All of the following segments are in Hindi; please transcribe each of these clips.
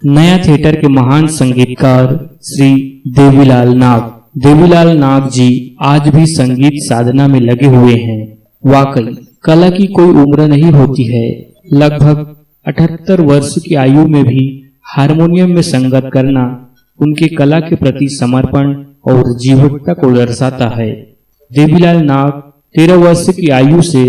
नया थिएटर के महान संगीतकार श्री देवीलाल नाग जी आज भी संगीत साधना में लगे हुए हैं। वाकई कला की कोई उम्र नहीं होती है। लगभग 78 वर्ष की आयु में भी हारमोनियम में संगत करना उनके कला के प्रति समर्पण और जीवटता को दर्शाता है। देवीलाल नाग 13 वर्ष की आयु से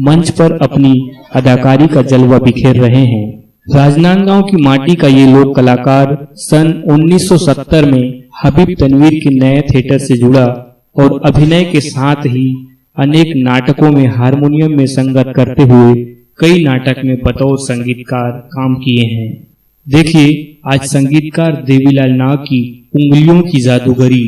मंच पर अपनी अदाकारी का जलवा बिखेर रहे हैं। राजनांदगांव की माटी का ये लोक कलाकार सन 1970 में हबीब तनवीर के नए थिएटर से जुड़ा और अभिनय के साथ ही अनेक नाटकों में हारमोनियम में संगत करते हुए कई नाटक में बतौर संगीतकार काम किए हैं। देखिए आज संगीतकार देवीलाल नाग की उंगलियों की जादूगरी।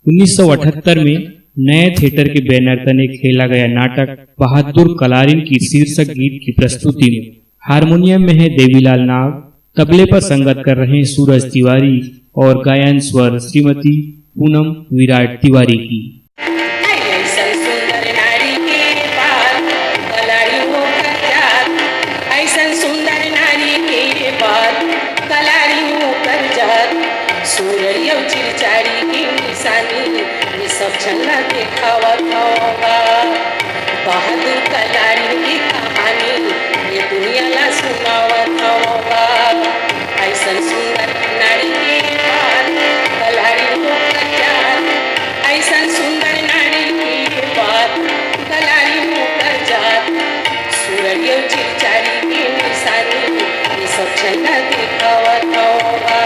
1978 में नए थिएटर के बैनर तले खेला गया नाटक बहादुर कलारिन की शीर्षक गीत की प्रस्तुति में हारमोनियम में है देवीलाल नाग, तबले पर संगत कर रहे हैं सूरज तिवारी और गायन स्वर श्रीमती पूनम विराट तिवारी की। बहादुर कलारी की कहानी ये दुनिया ला सुनावत होगा। ऐसन सुंदर नारी के बात कलारी हो कर, ऐसन सुंदर नारी की बात कलारी हो कर, सूर्य चिरचारी की निशानी ये सब चला दिखावत होगा।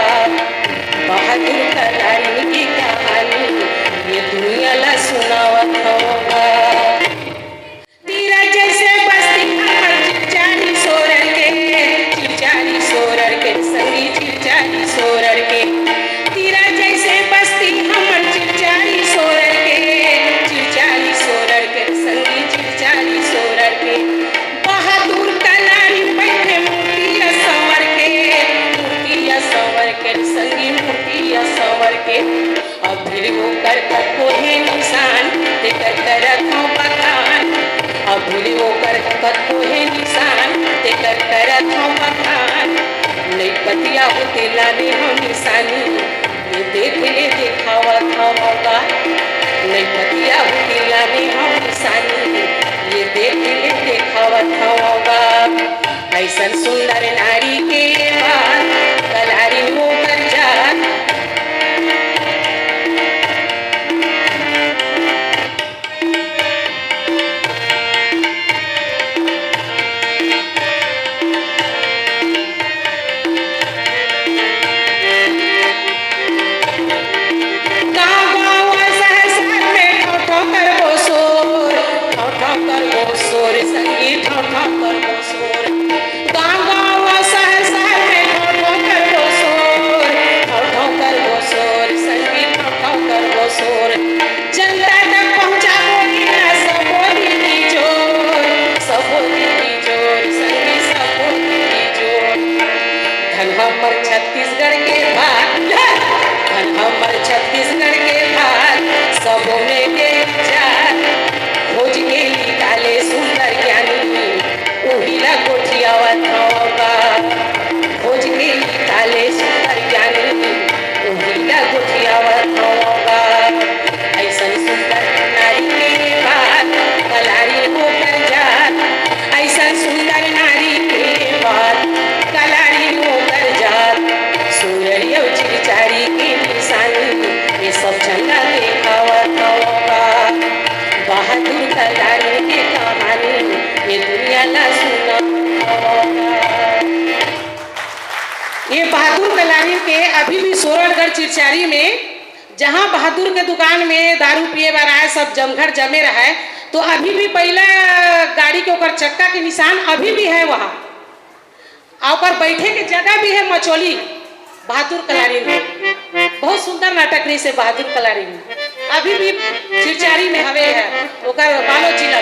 बहादुर कलारी की कहानी ये दुनिया ला सुनावत होगा। पतिया होते लाने हम निशानी ये देख ले देखावा होगा। नहीं पतिया होते लाने हम निशानी ये देख ले देखावा होगा। ऐसन सुंदर नारी के बाद कलारी हो कर जा। छत्तीसगढ़ के भाग, हमर छत्तीसगढ़ के भाग सबों में बेचार खोज के निकाले सुंदर ज्ञानी उहिला गोठियावत होगा। खोज के निकाले सुंदर ज्ञानी उहिला गोठियावत होगा। ऐसन सुंदर नारी के बाद कलारी हो कर जात, ऐसन सुंदर नारी के बाद कलारी हो कर जात, सूर्य चिरचारी की निशानी ये सब चला देखावत होगा। बहादुर कलारी की कहानी ये दुनिया ला सुनावत होगा। ये बहादुर कलारी के अभी भी सोरठगढ़ चिरचारी में जहाँ बहादुर के दुकान में दारू पिए बार आए सब जमघट जमे रहा है, तो अभी भी पहले गाड़ी के ऊपर चक्का के निशान अभी भी है वहाँ, और बैठे के जगह भी है मचौली बहादुर कलारी में। बहुत सुंदर नाटक नहीं से बहादुर कलारी में अभी भी चिरचारी में हवे है, ओकर बालो जिला